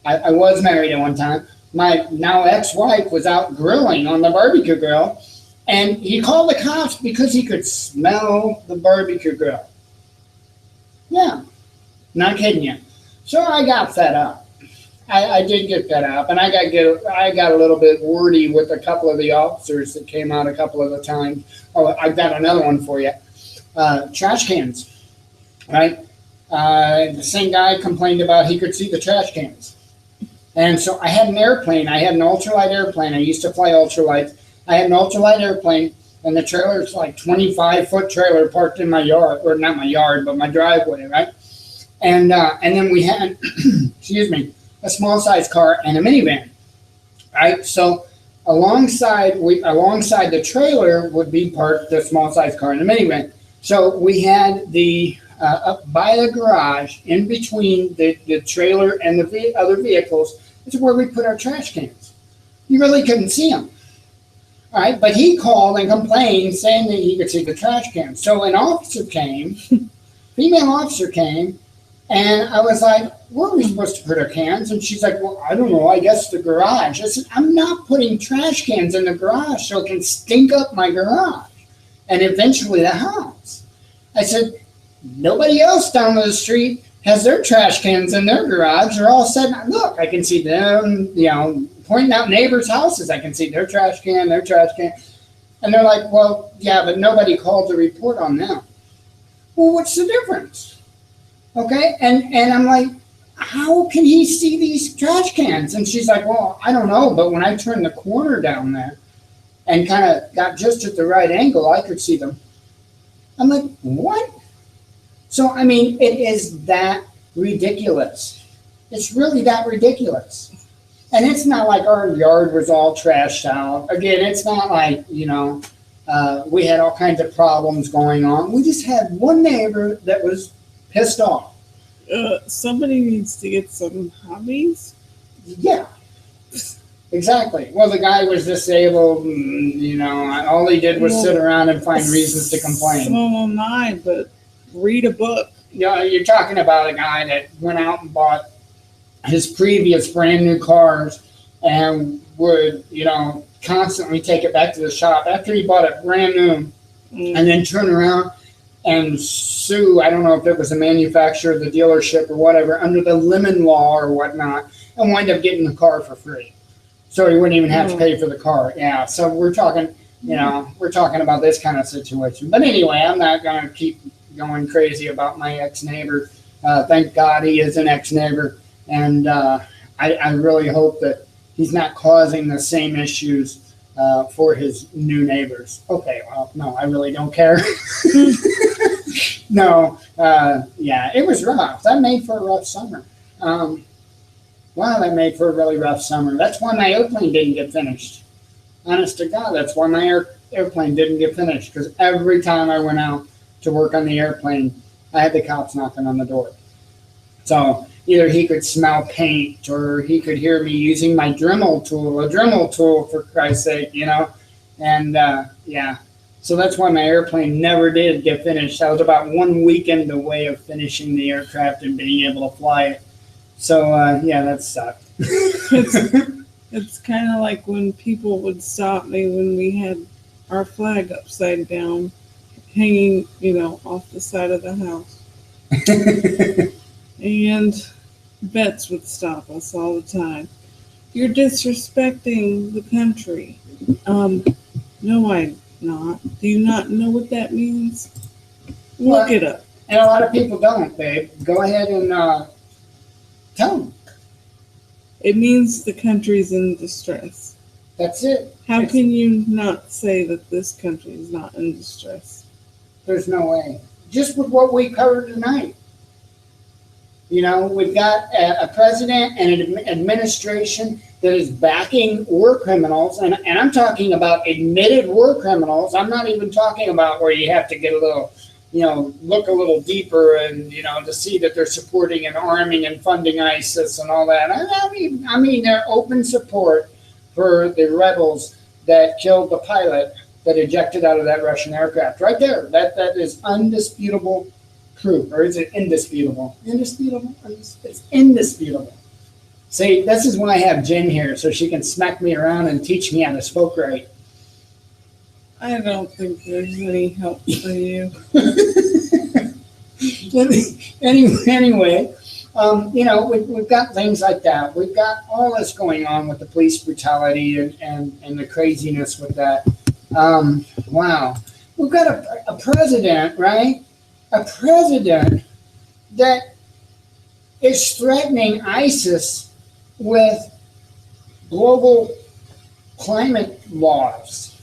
I was married at one time. My now ex-wife was out grilling on the barbecue grill, and he called the cops because he could smell the barbecue grill. Yeah, not kidding you. So I got fed up. I did get fed up, and I got a little bit wordy with a couple of the officers that came out a couple of the times. Oh, I've got another one for you. Trash cans, right? The same guy complained about he could see the trash cans. And so I had an airplane. I had an ultralight airplane. I used to fly ultralights. I had an ultralight airplane, and the trailer's like 25-foot trailer parked in my yard, or not my yard, but my driveway, right? And then we had, excuse me, a small size car and a minivan, right? So alongside the trailer would be parked the small size car and the minivan. So we had the up by the garage, in between the trailer and the other vehicles, is where we put our trash cans. You really couldn't see them. All right, but he called and complained, saying that he could see the trash cans. So an officer came, female officer came, and I was like, where are we supposed to put our cans? And she's like, well, I don't know, I guess the garage. I said, I'm not putting trash cans in the garage so it can stink up my garage and eventually the house. I said, nobody else down the street has their trash cans in their garage. They're all set. Look, I can see them, pointing out neighbors' houses. I can see their trash can. And they're like, well, yeah, but nobody called to report on them. Well, what's the difference? Okay, and I'm like, how can he see these trash cans? And she's like, well, I don't know, but when I turned the corner down there and kind of got just at the right angle, I could see them. I'm like, what? So, I mean, it is that ridiculous. It's really that ridiculous. And it's not like our yard was all trashed out. Again, it's not like, we had all kinds of problems going on. We just had one neighbor that was pissed off. Somebody needs to get some hobbies. Yeah, exactly. Well, the guy was disabled, and, all he did was sit around and find reasons to complain. So am I, but read a book. You're talking about a guy that went out and bought his previous brand new cars and would, constantly take it back to the shop after he bought it brand new and then turn around and sue, I don't know if it was the manufacturer, the dealership, or whatever, under the lemon law or whatnot, and wind up getting the car for free. So he wouldn't even have to pay for the car. Yeah, so we're talking, we're talking about this kind of situation. But anyway, I'm not going to keep going crazy about my ex-neighbor. Thank God he is an ex-neighbor. And I really hope that he's not causing the same issues for his new neighbors. Okay, well, no, I really don't care. No, yeah, it was rough. That made for a rough summer. Wow, that made for a really rough summer. That's why my airplane didn't get finished. Honest to God, that's why my airplane didn't get finished. Because every time I went out to work on the airplane, I had the cops knocking on the door. So either he could smell paint or he could hear me using my Dremel tool, for Christ's sake, And yeah, so that's why my airplane never did get finished. I was about 1 weekend away of finishing the aircraft and being able to fly it. So yeah, that sucked. It's kind of like when people would stop me when we had our flag upside down, hanging, off the side of the house. And vets would stop us all the time. You're disrespecting the country. No, I'm not. Do you not know what that means? Look it up. And a lot of people don't, babe. Go ahead and tell them. It means the country's in distress. That's it. How can you not say that this country is not in distress? There's no way. Just with what we covered tonight. We've got a president and an administration that is backing war criminals, and I'm talking about admitted war criminals. I'm not even talking about where you have to get a little, look a little deeper and, to see that they're supporting and arming and funding ISIS and all that. I mean, their open support for the rebels that killed the pilot that ejected out of that Russian aircraft. Right there. That is undisputable proof. Or is it indisputable? Indisputable? It's indisputable. See, this is why I have Jen here, so she can smack me around and teach me how to smoke right. I don't think there's any help for you. Anyway, we've got things like that. We've got all this going on with the police brutality and the craziness with that. Wow. We've got a president, right? A president that is threatening ISIS with global climate laws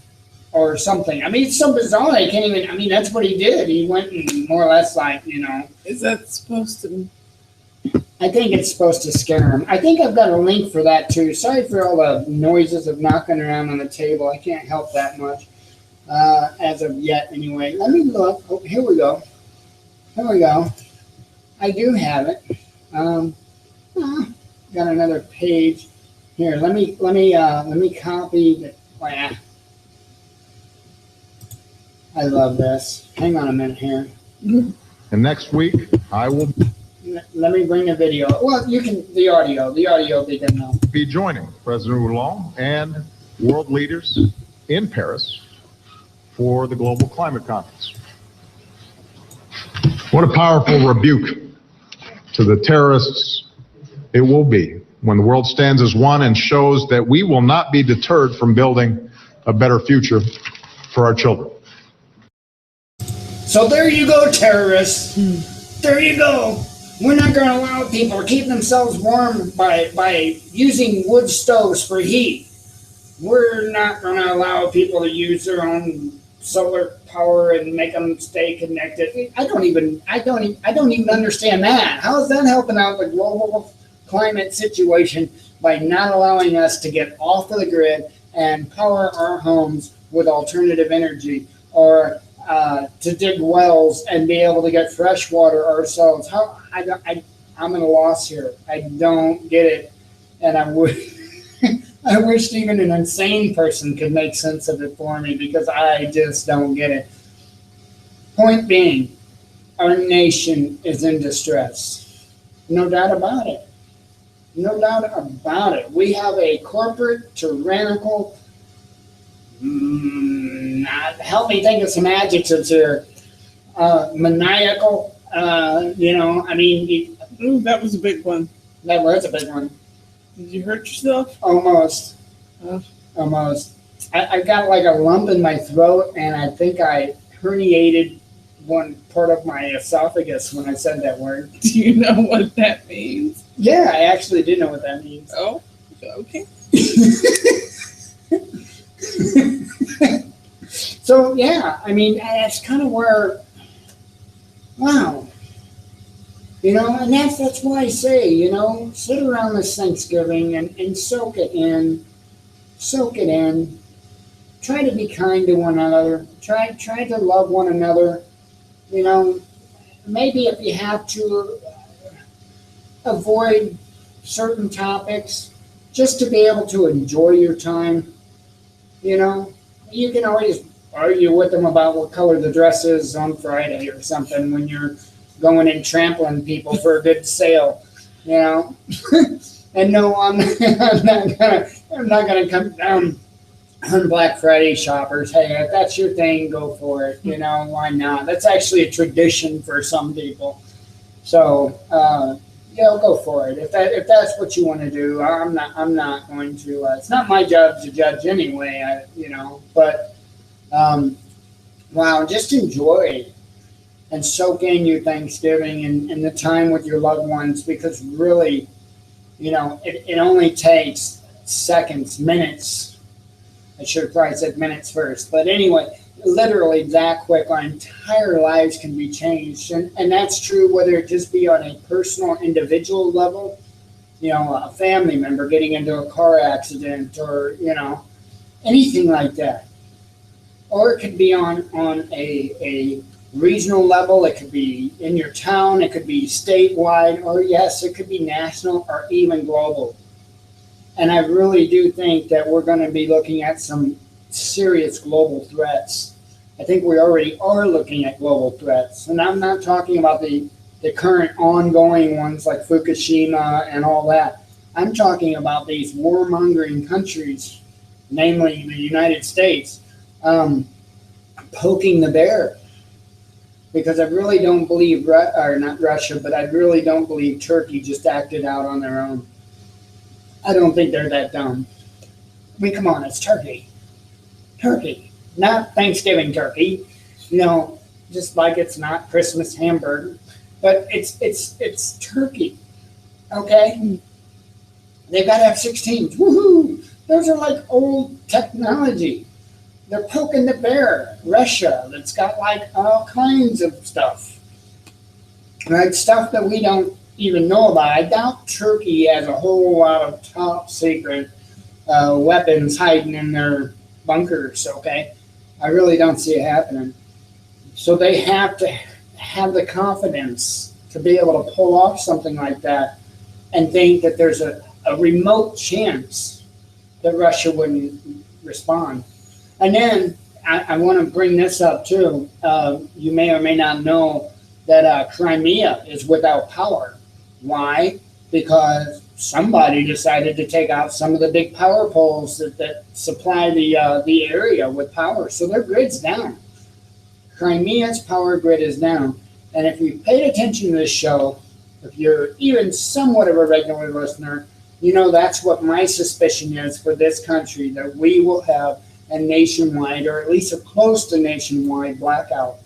or something. I mean, it's so bizarre. I can't even, that's what he did. He went and more or less Is that supposed to? I think it's supposed to scare him. I think I've got a link for that too. Sorry for all the noises of knocking around on the table. I can't help that much as of yet anyway. Let me look. Oh, here we go. Here we go. I do have it. Got another page here. Let me copy the. I love this. Hang on a minute here. And next week, I will Let me bring the video. Well, you can the audio they can know. be joining President Hollande and world leaders in Paris for the Global Climate Conference. What a powerful rebuke to the terrorists it will be when the world stands as one and shows that we will not be deterred from building a better future for our children. So there you go, terrorists. There you go. We're not going to allow people to keep themselves warm by using wood stoves for heat. We're not going to allow people to use their own solar power and make them stay connected. I don't even understand that. How is that helping out the global climate situation by not allowing us to get off of the grid and power our homes with alternative energy, or to dig wells and be able to get fresh water ourselves? I'm at a loss here. I don't get it, and I wish even an insane person could make sense of it for me, because I just don't get it. Point being, our nation is in distress. No doubt about it. No doubt about it. We have a corporate, tyrannical, help me think of some adjectives here. maniacal. I mean, Ooh, that was a big one. that was a big one. Did you hurt yourself? Almost. Oh. Almost. I got like a lump in my throat, and I think I herniated one part of my esophagus when I said that word. Do you know what that means? Yeah, I actually do know what that means. Oh, okay. So, yeah, I mean, that's kind of where, wow. And that's why I say, sit around this Thanksgiving and soak it in. Soak it in. Try to be kind to one another. Try to love one another. Maybe if you have to avoid certain topics, just to be able to enjoy your time. You can always argue with them about what color the dress is on Friday or something when you're going and trampling people for a good sale, And no, I'm not gonna come down on Black Friday shoppers. Hey, if that's your thing, go for it. Why not? That's actually a tradition for some people. So, go for it. If that's what you want to do, I'm not going to. It's not my job to judge anyway. But wow, just enjoy and soak in your Thanksgiving and the time with your loved ones, because really, it only takes seconds, minutes. I should have probably said minutes first. But anyway, literally that quick, our entire lives can be changed. And that's true whether it just be on a personal, individual level, a family member getting into a car accident or, anything like that. Or it could be on a regional level, it could be in your town, it could be statewide, or yes, it could be national or even global. And I really do think that we're going to be looking at some serious global threats. I think we already are looking at global threats. And I'm not talking about the current ongoing ones like Fukushima and all that. I'm talking about these warmongering countries, namely the United States, poking the bear. Because I really don't believe, or not Russia, but I really don't believe Turkey just acted out on their own. I don't think they're that dumb. I mean, come on, it's Turkey. Turkey, not Thanksgiving turkey. Just like it's not Christmas hamburger, but it's turkey. Okay, they've got F-16s. Woohoo! Those are like old technology. They're poking the bear. Russia, that's got like all kinds of stuff, right? Stuff that we don't even know about. I doubt Turkey has a whole lot of top secret weapons hiding in their bunkers. Okay, I really don't see it happening. So they have to have the confidence to be able to pull off something like that and think that there's a remote chance that Russia wouldn't respond. And then I want to bring this up too. You may or may not know that Crimea is without power. Why? Because somebody decided to take out some of the big power poles that supply the area with power. So their grid's down. Crimea's power grid is down. And if you paid attention to this show, if you're even somewhat of a regular listener, that's what my suspicion is for this country, that we will have a nationwide, or at least a close to nationwide blackout.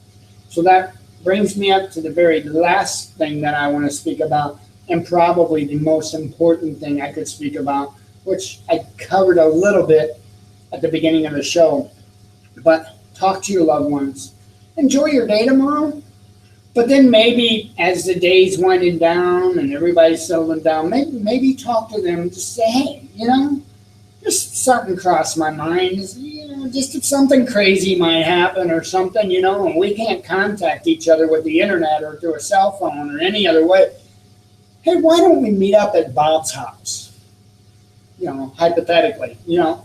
So that brings me up to the very last thing that I want to speak about, and probably the most important thing I could speak about, which I covered a little bit at the beginning of the show. But talk to your loved ones. Enjoy your day tomorrow. But then maybe as the day's winding down and everybody's settling down, maybe talk to them. Just say, hey, just something crossed my mind. Just if something crazy might happen or something, and we can't contact each other with the internet or through a cell phone or any other way. Hey, why don't we meet up at Bob's house? Hypothetically,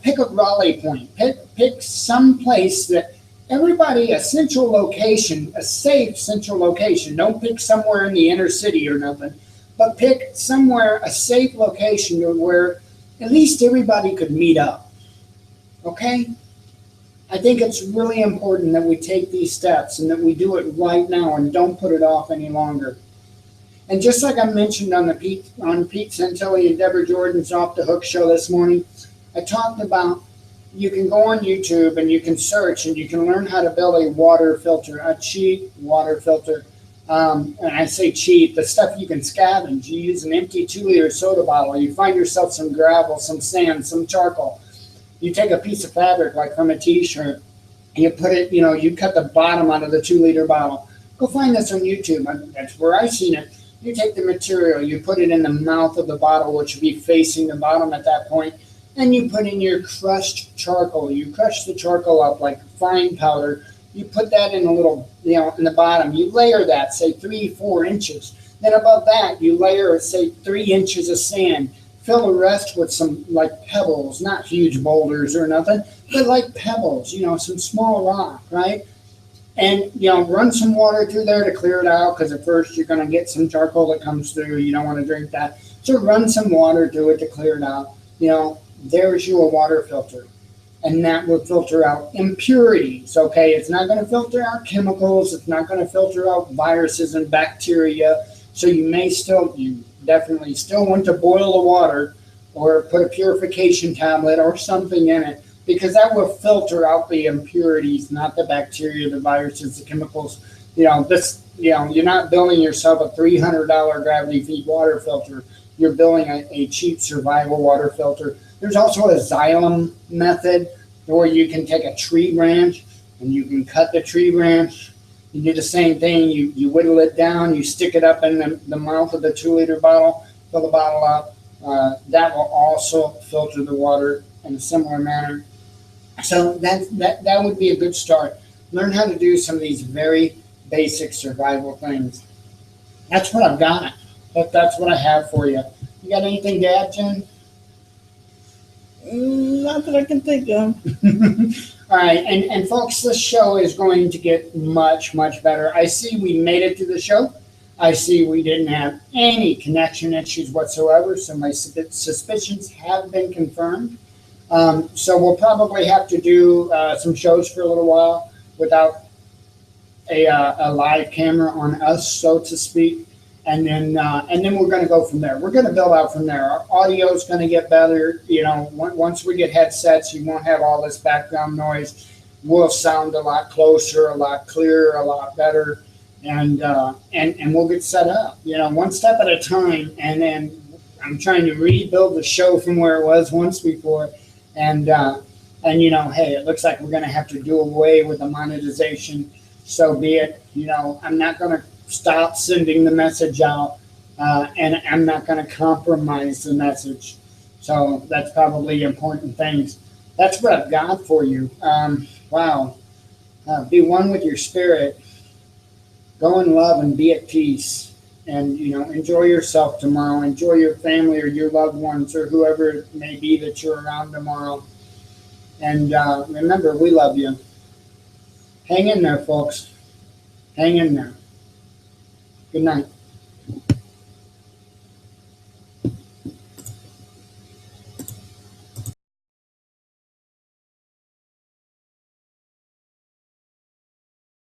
pick a rally point. Pick some place that everybody, a central location, a safe central location. Don't pick somewhere in the inner city or nothing, but pick somewhere, a safe location where at least everybody could meet up. Okay? I think it's really important that we take these steps and that we do it right now and don't put it off any longer. And just like I mentioned on Pete Santilli and Deborah Jordan's Off the Hook show this morning, I talked about you can go on YouTube and you can search and you can learn how to build a water filter, a cheap water filter. And I say cheap, the stuff you can scavenge. You use an empty 2-liter soda bottle. You find yourself some gravel, some sand, some charcoal. You take a piece of fabric like from a t-shirt, and you put it, you cut the bottom out of the 2-liter bottle. Go find this on YouTube. That's where I've seen it. You take the material, you put it in the mouth of the bottle, which would be facing the bottom at that point, and you put in your crushed charcoal. You crush the charcoal up like fine powder. You put that in a little, in the bottom. You layer that, say 3-4 inches. Then above that, you layer, say 3 inches of sand. Fill the rest with some like pebbles, not huge boulders or nothing, but like pebbles, some small rock, right? And, run some water through there to clear it out, because at first you're going to get some charcoal that comes through. You don't want to drink that. So run some water through it to clear it out. There's your water filter. And that will filter out impurities, okay? It's not going to filter out chemicals. It's not going to filter out viruses and bacteria. So you definitely still want to boil the water or put a purification tablet or something in it, because that will filter out the impurities, not the bacteria, the viruses, the chemicals. You're not building yourself a $300 gravity feed water filter. You're building a cheap survival water filter. There's also a xylem method where you can take a tree branch and you can cut the tree branch. You do the same thing. You whittle it down. You stick it up in the mouth of the 2-liter bottle, fill the bottle up. That will also filter the water in a similar manner. So that would be a good start. Learn how to do some of these very basic survival things. That's what I've got. That's what I have for you. You got anything to add, Jen? Not that I can think of. All right, and folks, this show is going to get much, much better. I see we made it to the show. I see we didn't have any connection issues whatsoever, so my suspicions have been confirmed. So we'll probably have to do some shows for a little while without a live camera on us, so to speak. And then we're going to go from there. We're going to build out from there. Our audio is going to get better. Once we get headsets, you won't have all this background noise. We'll sound a lot closer, a lot clearer, a lot better, and we'll get set up. One step at a time. And then I'm trying to rebuild the show from where it was once before. And hey, it looks like we're going to have to do away with the monetization. So be it. I'm not going to stop sending the message out, and I'm not going to compromise the message. So that's probably important things. That's what I've got for you. Wow. Be one with your spirit. Go in love and be at peace. And, enjoy yourself tomorrow. Enjoy your family or your loved ones or whoever it may be that you're around tomorrow. And remember, we love you. Hang in there, folks. Hang in there. Good night.